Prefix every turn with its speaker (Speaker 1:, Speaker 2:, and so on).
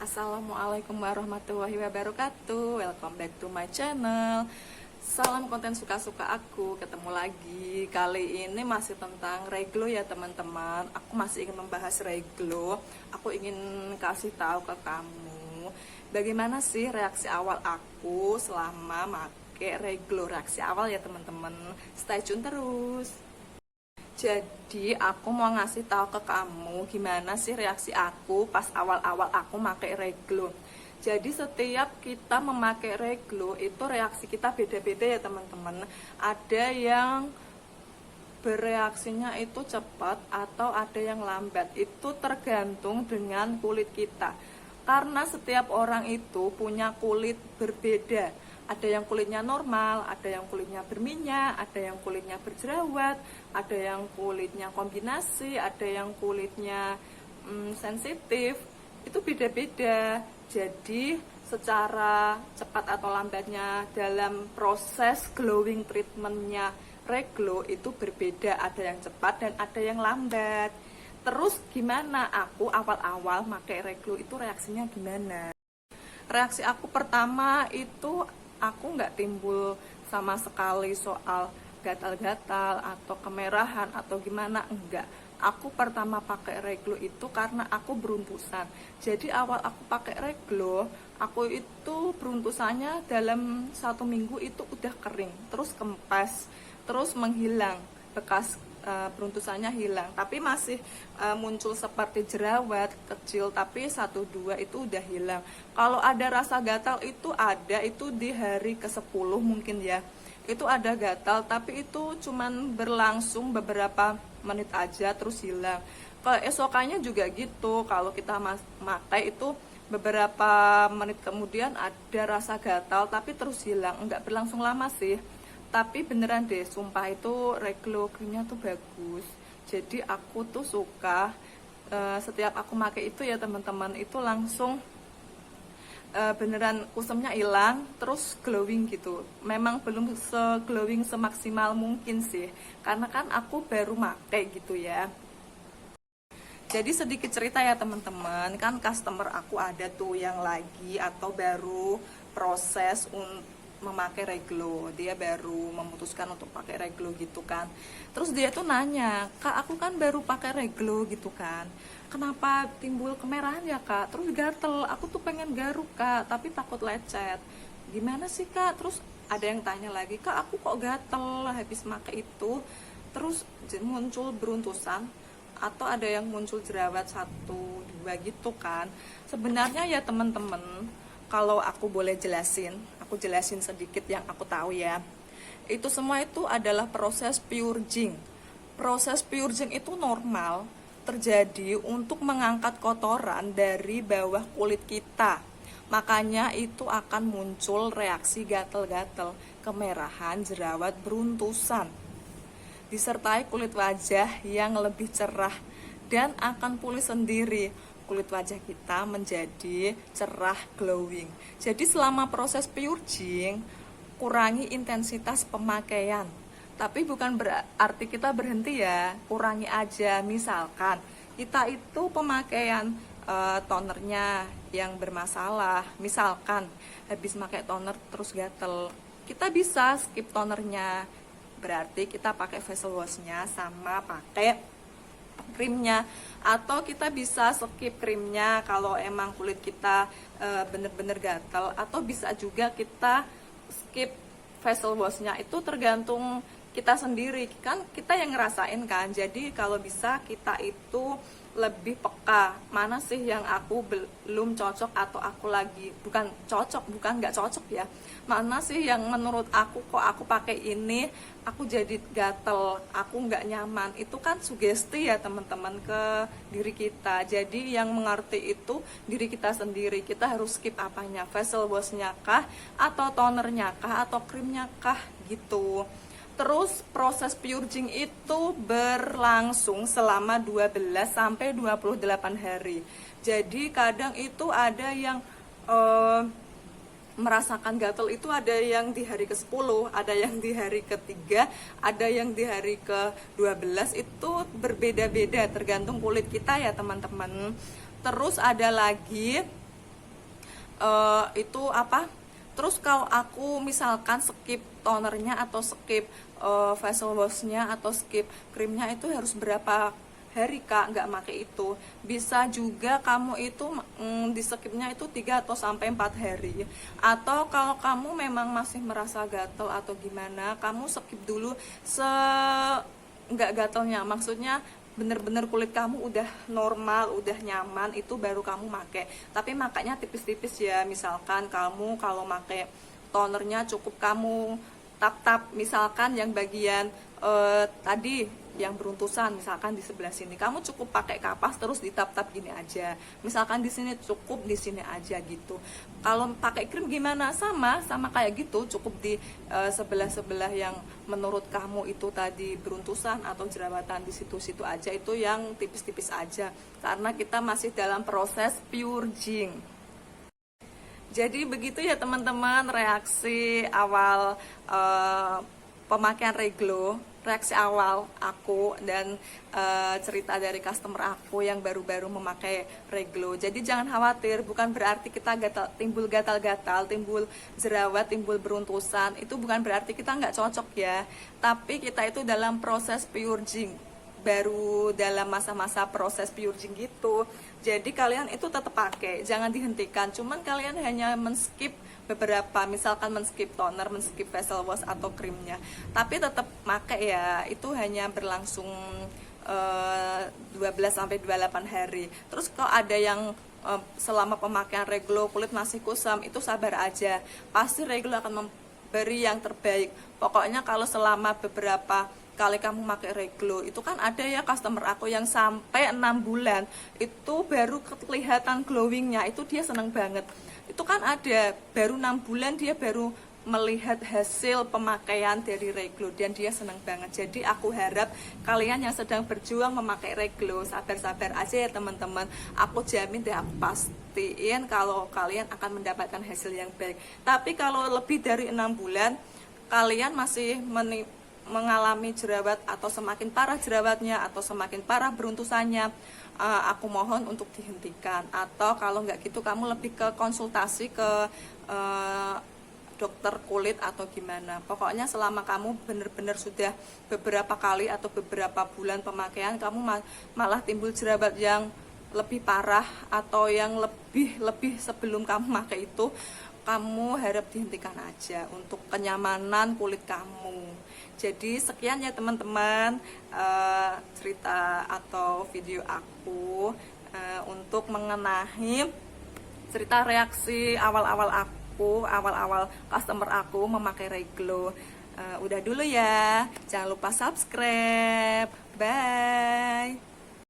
Speaker 1: Assalamualaikum warahmatullahi wabarakatuh. Welcome back to my channel. Salam konten suka-suka aku. Ketemu lagi. Kali ini masih tentang reglo ya teman-teman. Aku masih ingin membahas reglo. Aku ingin kasih tahu ke kamu bagaimana sih reaksi awal aku selama pakai reglo. Reaksi awal ya teman-teman. Stay tune terus. Jadi aku mau ngasih tahu ke kamu gimana sih reaksi aku pas awal-awal aku pakai reglo. Jadi setiap kita memakai reglo itu reaksi kita beda-beda ya teman-teman. Ada yang bereaksinya itu cepat atau ada yang lambat. Itu tergantung dengan kulit kita. Karena setiap orang itu punya kulit berbeda. Ada yang kulitnya normal, ada yang kulitnya berminyak, ada yang kulitnya berjerawat, ada yang kulitnya kombinasi, ada yang kulitnya sensitif. Itu beda-beda. Jadi secara cepat atau lambatnya dalam proses glowing treatmentnya reglo itu berbeda. Ada yang cepat dan ada yang lambat. Terus gimana aku awal-awal pakai reglo itu reaksinya gimana? Reaksi aku pertama itu aku nggak timbul sama sekali soal gatal-gatal atau kemerahan atau gimana, enggak. Aku pertama pakai reglo itu karena aku beruntusan. Jadi awal aku pakai reglo, aku itu beruntusannya dalam 1 minggu itu udah kering, terus kempes, terus menghilang, bekas beruntusannya hilang, tapi masih muncul seperti jerawat kecil, tapi 1-2 itu udah hilang. Kalau ada rasa gatal itu ada, itu di hari ke-10 mungkin ya, itu ada gatal, tapi itu cuman berlangsung beberapa menit aja terus hilang. Keesokannya juga gitu, kalau kita pakai itu beberapa menit kemudian ada rasa gatal tapi terus hilang, nggak berlangsung lama sih. Tapi beneran deh, sumpah itu reglo krimnya tuh bagus. Jadi aku tuh suka, setiap aku pakai itu ya teman-teman, itu langsung beneran kusemnya hilang, terus glowing gitu. Memang belum glowing semaksimal mungkin sih, karena kan aku baru pakai gitu ya. Jadi sedikit cerita ya teman-teman, kan customer aku ada tuh yang lagi atau baru proses memakai reglo, dia baru memutuskan untuk pakai reglo gitu kan. Terus dia tuh nanya, kak aku kan baru pakai reglo gitu kan, kenapa timbul kemerahan ya kak, terus gatel, aku tuh pengen garuk kak tapi takut lecet, gimana sih kak? Terus ada yang tanya lagi, kak aku kok gatel habis pakai itu, terus muncul beruntusan atau ada yang muncul jerawat 1-2 gitu kan. Sebenarnya ya teman-teman, kalau aku boleh jelasin, aku jelasin sedikit yang aku tahu ya. Itu semua itu adalah proses purging. Proses purging itu normal terjadi untuk mengangkat kotoran dari bawah kulit kita. Makanya itu akan muncul reaksi gatal-gatal, kemerahan, jerawat, beruntusan. Disertai kulit wajah yang lebih cerah dan akan pulih sendiri. Kulit wajah kita menjadi cerah, glowing. Jadi selama proses purging, kurangi intensitas pemakaian. Tapi bukan berarti kita berhenti ya, kurangi aja. Misalkan kita itu pemakaian tonernya yang bermasalah, misalkan habis pakai toner terus gatel, kita bisa skip tonernya. Berarti kita pakai facial washnya sama pakai krimnya, atau kita bisa skip krimnya kalau emang kulit kita bener-bener gatal, atau bisa juga kita skip facial washnya. Itu tergantung kita sendiri kan, kita yang ngerasain kan. Jadi kalau bisa kita itu lebih peka, mana sih yang aku belum cocok atau aku lagi bukan nggak cocok ya, mana sih yang menurut aku kok aku pakai ini aku jadi gatel, aku nggak nyaman. Itu kan sugesti ya teman-teman ke diri kita. Jadi yang mengerti itu diri kita sendiri. Kita harus skip apanya, facial washnya kah, atau tonernya kah, atau krimnya kah gitu. Terus proses purging itu berlangsung selama 12 sampai 28 hari. Jadi kadang itu ada yang merasakan gatal itu ada yang di hari ke-10, ada yang di hari ke-3, ada yang di hari ke-12. Itu berbeda-beda tergantung kulit kita ya teman-teman. Terus ada lagi itu apa, terus kalau aku misalkan skip tonernya atau skip facial washnya atau skip krimnya, itu harus berapa hari Kak nggak pakai itu. Bisa juga kamu itu di skipnya itu 3 atau sampai 4 hari. Atau kalau kamu memang masih merasa gatel atau gimana, kamu skip dulu nggak gatelnya, maksudnya bener-bener kulit kamu udah normal, udah nyaman, itu baru kamu pakai. Tapi makanya tipis-tipis ya. Misalkan kamu kalau pakai tonernya cukup kamu tap-tap, misalkan yang bagian tadi yang beruntusan, misalkan di sebelah sini kamu cukup pakai kapas terus ditap-tap gini aja, misalkan di sini cukup di sini aja gitu. Kalau pakai krim gimana, sama kayak gitu, cukup di sebelah-sebelah yang menurut kamu itu tadi beruntusan atau jerawatan, di situ-situ aja, itu yang tipis-tipis aja, karena kita masih dalam proses purging. Jadi begitu ya teman-teman, reaksi awal pemakaian Reglo, reaksi awal aku dan cerita dari customer aku yang baru-baru memakai Reglo. Jadi jangan khawatir, bukan berarti kita timbul gatal-gatal, timbul jerawat, timbul beruntusan, itu bukan berarti kita nggak cocok ya. Tapi kita itu dalam proses purging, baru dalam masa-masa proses purging gitu. Jadi kalian itu tetap pakai, jangan dihentikan. Cuman kalian hanya men-skip beberapa, misalkan men-skip toner, men-skip facial wash atau krimnya. Tapi tetap pakai ya, itu hanya berlangsung 12 sampai 28 hari. Terus kalau ada yang selama pemakaian Reglo kulit masih kusam, itu sabar aja. Pasti Reglo akan memberi yang terbaik. Pokoknya kalau selama beberapa kali kamu pakai Reglo, itu kan ada ya customer aku yang sampai 6 bulan itu baru kelihatan glowingnya, itu dia seneng banget. Itu kan ada, baru 6 bulan dia baru melihat hasil pemakaian dari Reglo dan dia seneng banget. Jadi aku harap kalian yang sedang berjuang memakai Reglo, sabar-sabar aja ya teman-teman. Aku jamin deh, aku pastiin kalau kalian akan mendapatkan hasil yang baik. Tapi kalau lebih dari 6 bulan kalian masih mengalami jerawat atau semakin parah jerawatnya atau semakin parah beruntusannya, aku mohon untuk dihentikan. Atau kalau nggak gitu kamu lebih ke konsultasi ke dokter kulit atau gimana. Pokoknya selama kamu benar-benar sudah beberapa kali atau beberapa bulan pemakaian kamu malah timbul jerawat yang lebih parah atau yang lebih sebelum kamu pakai itu, kamu harap dihentikan aja untuk kenyamanan kulit kamu. Jadi sekian ya teman-teman, cerita atau video aku untuk mengenai cerita reaksi awal-awal customer aku memakai Reglo. Udah dulu ya, jangan lupa subscribe, bye.